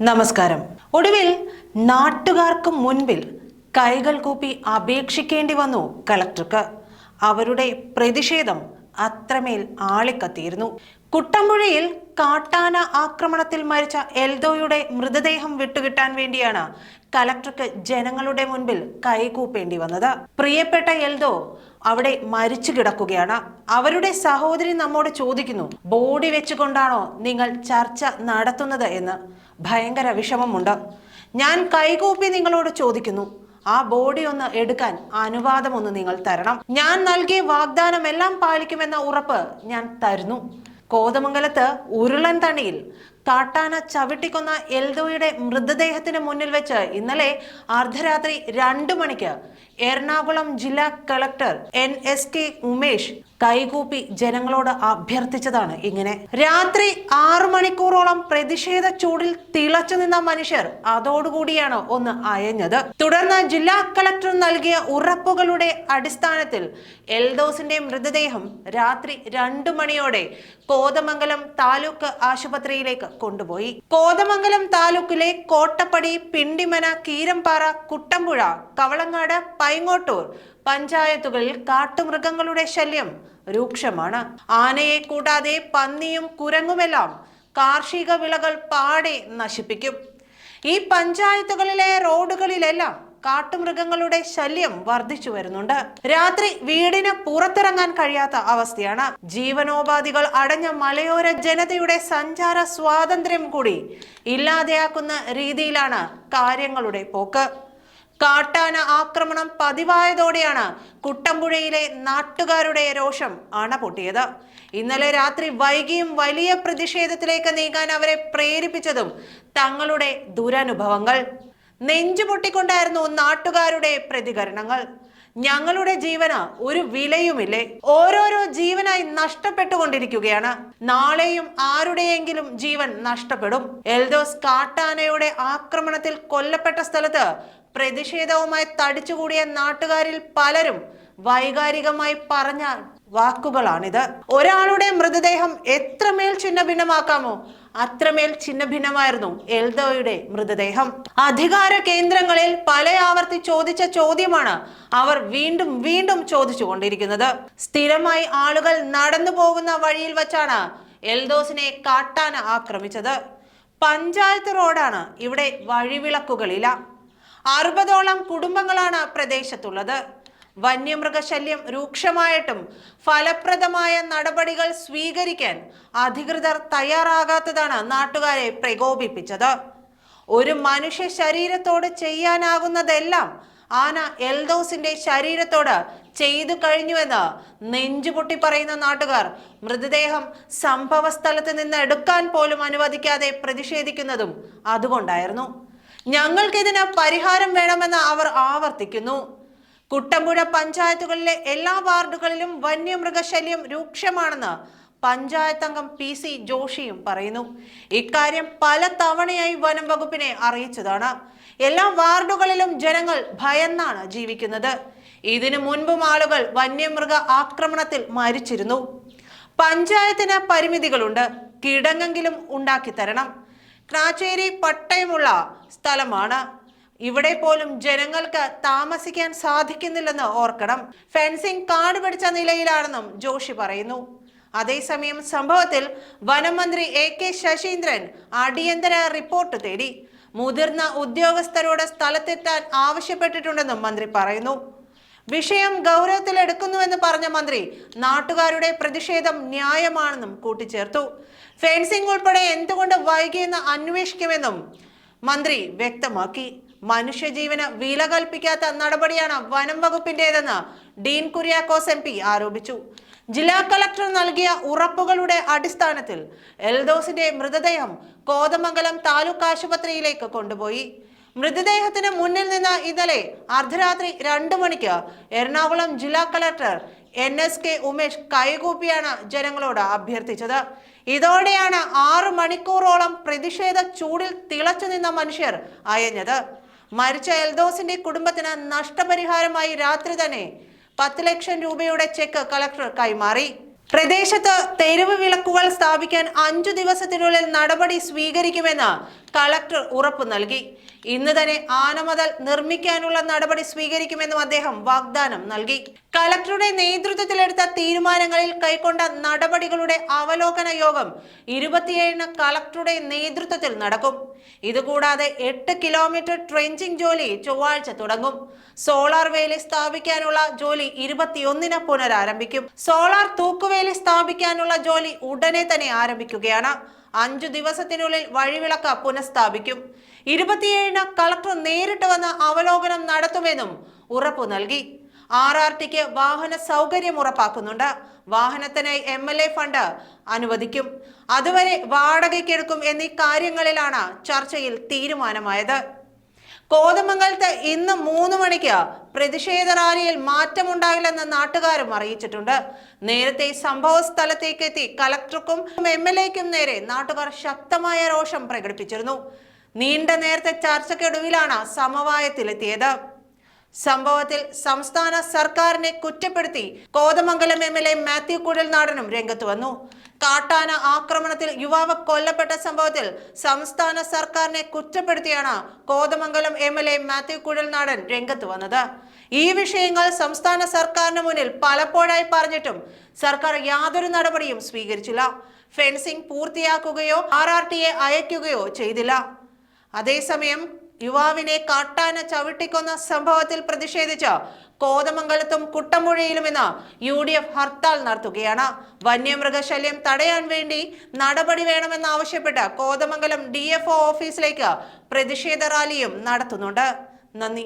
നമസ്കാരം. ഒടുവിൽ നാട്ടുകാർക്ക് മുൻപിൽ കൈകൾ കൂപ്പി അപേക്ഷിക്കേണ്ടി വന്നു കളക്ടർക്ക്. അവരുടെ പ്രതിഷേധം അത്രമേൽ ആളിക്കത്തിയിരുന്നു. കുട്ടമ്പുഴയിൽ കാട്ടാന ആക്രമണത്തിൽ മരിച്ച എൽദോയുടെ മൃതദേഹം വിട്ടുകിട്ടാൻ വേണ്ടിയാണ് കളക്ടർക്ക് ജനങ്ങളുടെ മുൻപിൽ കൈകൂപ്പേണ്ടി വന്നത്. പ്രിയപ്പെട്ട എൽദോ അവിടെ മരിച്ചു കിടക്കുകയാണ്. അവരുടെ സഹോദരി നമ്മോട് ചോദിക്കുന്നു, ബോഡി വെച്ചുകൊണ്ടാണോ നിങ്ങൾ ചർച്ച നടത്തുന്നത് എന്ന്. ഭയങ്കര വിഷമമുണ്ട്. ഞാൻ കൈകൂപ്പി നിങ്ങളോട് ചോദിക്കുന്നു, ആ ബോഡി ഒന്ന് എടുക്കാൻ അനുവാദമൊന്ന് നിങ്ങൾ തരണം. ഞാൻ നൽകിയ വാഗ്ദാനം എല്ലാം പാലിക്കുമെന്ന ഉറപ്പ് ഞാൻ തരുന്നു. കോതമംഗലത്ത് ഉരുളൻ തണിയിൽ കാട്ടാന ചവിട്ടിക്കൊന്ന എൽദോയുടെ മൃതദേഹത്തിന് മുന്നിൽ വെച്ച് ഇന്നലെ അർദ്ധരാത്രി 2 മണിക്ക് എറണാകുളം ജില്ലാ കളക്ടർ NSK ഉമേഷ് കൈകൂപ്പി ജനങ്ങളോട് അഭ്യർത്ഥിച്ചതാണ് ഇങ്ങനെ. രാത്രി 6 മണിക്കൂറോളം പ്രതിഷേധ ചൂടിൽ തിളച്ചു നിന്ന മനുഷ്യർ അതോടുകൂടിയാണ് ഒന്ന് അയഞ്ഞത്. തുടർന്ന് ജില്ലാ കളക്ടർ നൽകിയ ഉറപ്പുകളുടെ അടിസ്ഥാനത്തിൽ എൽദോസിന്റെ മൃതദേഹം രാത്രി 2 മണിയോടെ കോതമംഗലം താലൂക്ക് ആശുപത്രിയിലേക്ക് കൊണ്ടുപോയി. കോതമംഗലം താലൂക്കിലെ കോട്ടപ്പടി, പിണ്ടിമന, കീരമ്പാറ, കുട്ടമ്പുഴ, കവളങ്ങാട്, പൈങ്ങോട്ടൂർ പഞ്ചായത്തുകളിൽ കാട്ടുമൃഗങ്ങളുടെ ശല്യം രൂക്ഷമാണ്. ആനയെ കൂടാതെ പന്നിയും കുരങ്ങുമെല്ലാം കാർഷിക വിളകൾ പാടെ നശിപ്പിക്കും. ഈ പഞ്ചായത്തുകളിലെ റോഡുകളിലെല്ലാം കാട്ടുമൃഗങ്ങളുടെ ശല്യം വർദ്ധിച്ചു വരുന്നുണ്ട്. രാത്രി വീടിന് പുറത്തിറങ്ങാൻ കഴിയാത്ത അവസ്ഥയാണ്. ജീവനോപാധികൾ അടഞ്ഞ മലയോര ജനതയുടെ സഞ്ചാര സ്വാതന്ത്ര്യം കൂടി ഇല്ലാതെയാക്കുന്ന രീതിയിലാണ് കാര്യങ്ങളുടെ പോക്ക്. കാട്ടാന ആക്രമണം പതിവായതോടെയാണ് കുട്ടമ്പുഴയിലെ നാട്ടുകാരുടെ രോഷം അണപൊട്ടിയത്. ഇന്നലെ രാത്രി വൈകിയും വലിയ പ്രതിഷേധത്തിലേക്ക് നീങ്ങാൻ അവരെ പ്രേരിപ്പിച്ചതും തങ്ങളുടെ ദുരനുഭവങ്ങൾ. നെഞ്ചുപൊട്ടിക്കൊണ്ടായിരുന്നു നാട്ടുകാരുടെ പ്രതികരണങ്ങൾ. ഞങ്ങളുടെ ജീവന് ഒരു വിലയുമില്ലേ, ഓരോരോ ജീവനായി നഷ്ടപ്പെട്ടുകൊണ്ടിരിക്കുകയാണ്. നാളെയും ആരുടെയെങ്കിലും ജീവൻ നഷ്ടപ്പെടും. എൽദോസ് കാട്ടാനയുടെ ആക്രമണത്തിൽ കൊല്ലപ്പെട്ട സ്ഥലത്ത് പ്രതിഷേധവുമായി തടിച്ചുകൂടിയ നാട്ടുകാരിൽ പലരും വൈകാരികമായി പറഞ്ഞ വാക്കുകളാണിത്. ഒരാളുടെ മൃതദേഹം എത്രമേൽ ഛിന്നഭിന്നമാക്കാമോ അത്രമേൽ ഛിന്നഭിന്നമായിരുന്നു എൽദോയുടെ മൃതദേഹം. അധികാര കേന്ദ്രങ്ങളിൽ പല ആവർത്തി ചോദിച്ച ചോദ്യമാണ് അവർ വീണ്ടും വീണ്ടും ചോദിച്ചുകൊണ്ടിരിക്കുന്നത്. സ്ഥിരമായി ആളുകൾ നടന്നു പോകുന്ന വഴിയിൽ വച്ചാണ് എൽദോസിനെ കാട്ടാന ആക്രമിച്ചത്. പഞ്ചായത്ത് റോഡാണ്. ഇവിടെ വഴിവിളക്കുകളില്ല. 60ഓളം കുടുംബങ്ങളാണ് പ്രദേശത്തുള്ളത്. വന്യമൃഗശല്യം രൂക്ഷമായിട്ടും ഫലപ്രദമായ നടപടികൾ സ്വീകരിക്കാൻ അധികൃതർ തയ്യാറാകാത്തതാണ് നാട്ടുകാരെ പ്രകോപിപ്പിച്ചത്. ഒരു മനുഷ്യ ശരീരത്തോട് ചെയ്യാനാകുന്നതെല്ലാം ആന എൽദോസിന്റെ ശരീരത്തോട് ചെയ്തു കഴിഞ്ഞുവെന്ന് നെഞ്ചുപൊട്ടി പറയുന്ന നാട്ടുകാർ മൃതദേഹം സംഭവ സ്ഥലത്ത് നിന്ന് എടുക്കാൻ പോലും അനുവദിക്കാതെ പ്രതിഷേധിക്കുന്നതും അതുകൊണ്ടായിരുന്നു. ഞങ്ങൾക്കിതിന് പരിഹാരം വേണമെന്ന് അവർ ആവർത്തിക്കുന്നു. കുട്ടമ്പുഴ പഞ്ചായത്തുകളിലെ എല്ലാ വാർഡുകളിലും വന്യമൃഗശല്യം രൂക്ഷമാണെന്ന് പഞ്ചായത്ത് അംഗം PC ജോഷിയും പറയുന്നു. ഇക്കാര്യം പല തവണയായി വനം വകുപ്പിനെ അറിയിച്ചതാണ്. എല്ലാ വാർഡുകളിലും ജനങ്ങൾ ഭയന്നാണ് ജീവിക്കുന്നത്. ഇതിനു മുൻപും ആളുകൾ വന്യമൃഗ ആക്രമണത്തിൽ മരിച്ചിരുന്നു. പഞ്ചായത്തിന് പരിമിതികളുണ്ട്. കിടങ്ങെങ്കിലും ഉണ്ടാക്കി തരണം. ക്രാച്ചേരി പട്ടയമുള്ള സ്ഥലമാണ്. ഇവിടെ പോലും ജനങ്ങൾക്ക് താമസിക്കാൻ സാധിക്കുന്നില്ലെന്ന് ഓർക്കണം. ഫെൻസിംഗ് കാട് പിടിച്ച നിലയിലാണെന്നും ജോഷി പറയുന്നു. അതേസമയം സംഭവത്തിൽ വനം മന്ത്രി AK ശശീന്ദ്രൻ അടിയന്തര റിപ്പോർട്ട് തേടി മുതിർന്ന ഉദ്യോഗസ്ഥരോട് സ്ഥലത്തെത്താൻ ആവശ്യപ്പെട്ടിട്ടുണ്ടെന്നും മന്ത്രി പറയുന്നു. വിഷയം ഗൗരവത്തിലെടുക്കുന്നുവെന്ന് പറഞ്ഞ മന്ത്രി നാട്ടുകാരുടെ പ്രതിഷേധം ന്യായമാണെന്നും കൂട്ടിച്ചേർത്തു. ഫെൻസിംഗ് ഉൾപ്പെടെ എന്തുകൊണ്ട് വൈകിയെന്ന് അന്വേഷിക്കുമെന്നും മന്ത്രി വ്യക്തമാക്കി. മനുഷ്യജീവന് വില കൽപ്പിക്കാത്ത നടപടിയാണ് വനം വകുപ്പിന്റേതെന്ന് ഡീൻ കുര്യാക്കോസ് MP ആരോപിച്ചു. ജില്ലാ കളക്ടർ നൽകിയ ഉറപ്പുകളുടെ അടിസ്ഥാനത്തിൽ എൽദോസിന്റെ മൃതദേഹം കോതമംഗലം താലൂക്ക് ആശുപത്രിയിലേക്ക് കൊണ്ടുപോയി. മൃതദേഹത്തിന് മുന്നിൽ നിന്ന് ഇന്നലെ അർദ്ധരാത്രി 2 മണിക്ക് എറണാകുളം ജില്ലാ കളക്ടർ NSK ഉമേഷ് കൈകൂപ്പിയാണ് ജനങ്ങളോട് അഭ്യർത്ഥിച്ചത്. ഇതോടെയാണ് 6 മണിക്കൂറോളം പ്രതിഷേധ ചൂടിൽ തിളച്ചു നിന്ന മനുഷ്യർ അയഞ്ഞത്. മരിച്ച എൽദോസിന്റെ കുടുംബത്തിന് നഷ്ടപരിഹാരമായി രാത്രി തന്നെ 10 ലക്ഷം രൂപയുടെ ചെക്ക് കളക്ടർ കൈമാറി. പ്രദേശത്ത് തെരുവ് വിളക്കുകൾ സ്ഥാപിക്കാൻ 5 ദിവസത്തിനുള്ളിൽ നടപടി സ്വീകരിക്കുമെന്ന് കളക്ടർ ഉറപ്പു നൽകി. ഇന്ന് തന്നെ ആനമതിൽ നിർമ്മിക്കാനുള്ള നടപടി സ്വീകരിക്കുമെന്നും അദ്ദേഹം വാഗ്ദാനം നൽകി. കളക്ടറുടെ നേതൃത്വത്തിലെടുത്ത തീരുമാനങ്ങളിൽ കൈക്കൊണ്ട നടപടികളുടെ അവലോകന യോഗം 27-ന് കളക്ടറുടെ നേതൃത്വത്തിൽ നടക്കും. ഇതുകൂടാതെ 8 കിലോമീറ്റർ ട്രെഞ്ചിങ് ജോലി ചൊവ്വാഴ്ച തുടങ്ങും. സോളാർ വേലി സ്ഥാപിക്കാനുള്ള ജോലി 21-ന് പുനരാരംഭിക്കും. സോളാർ തൂക്കുവേലി സ്ഥാപിക്കാനുള്ള ജോലി ഉടനെ തന്നെ ആരംഭിക്കുകയാണ്. 5 ദിവസത്തിനുള്ളിൽ വഴിവിളക്ക് പുനഃസ്ഥാപിക്കും. 27-ന് കളക്ടർ നേരിട്ട് വന്ന് അവലോകനം നടത്തുമെന്നും ഉറപ്പു നൽകി. RRTക്ക് വാഹന സൗകര്യം ഉറപ്പാക്കുന്നുണ്ട്. വാഹനത്തിനായി MLA ഫണ്ട് അനുവദിക്കും. അതുവരെ വാടകയ്ക്കെടുക്കും എന്നീ കാര്യങ്ങളിലാണ് ചർച്ചയിൽ തീരുമാനമായത്. കോതമംഗലത്ത് ഇന്ന് 3 മണിക്ക് പ്രതിഷേധ റാലിയിൽ മാറ്റമുണ്ടാകില്ലെന്ന് നാട്ടുകാരും അറിയിച്ചിട്ടുണ്ട്. നേരത്തെ സംഭവ സ്ഥലത്തേക്ക് എത്തി കളക്ടർക്കും MLAക്കും നേരെ നാട്ടുകാർ ശക്തമായ രോഷം പ്രകടിപ്പിച്ചിരുന്നു. നീണ്ട നേരത്തെ ചർച്ചയ്ക്കൊടുവിലാണ് സമവായത്തിലെത്തിയത്. സംഭവത്തിൽ സംസ്ഥാന സർക്കാരിനെ കുറ്റപ്പെടുത്തി കോതമംഗലം MLA മാത്യു കുഴൽനാടനും രംഗത്ത് വന്നു. കാട്ടാന ആക്രമണത്തിൽ യുവാവ് കൊല്ലപ്പെട്ട സംഭവത്തിൽ സംസ്ഥാന സർക്കാരിനെ കുറ്റപ്പെടുത്തിയാണ് കോതമംഗലം MLA മാത്യു കുഴൽനാടൻ രംഗത്ത് വന്നത്. ഈ വിഷയങ്ങൾ സംസ്ഥാന സർക്കാരിന് മുന്നിൽ പലപ്പോഴായി പറഞ്ഞിട്ടും സർക്കാർ യാതൊരു നടപടിയും സ്വീകരിച്ചില്ല. ഫെൻസിംഗ് പൂർത്തിയാക്കുകയോ RRTയെ അയക്കുകയോ ചെയ്തില്ല. അതേസമയം യുവാവിനെ കാട്ടാന ചവിട്ടിക്കൊന്ന സംഭവത്തിൽ പ്രതിഷേധിച്ച് കോതമംഗലത്തും കുട്ടമ്പുഴയിലും ഇന്ന് UDF ഹർത്താൽ നടത്തുകയാണ്. വന്യമൃഗശല്യം തടയാൻ വേണ്ടി നടപടി വേണമെന്നാവശ്യപ്പെട്ട് കോതമംഗലം DFO ഓഫീസിലേക്ക് പ്രതിഷേധ റാലിയും നടത്തുന്നുണ്ട്. നന്ദി.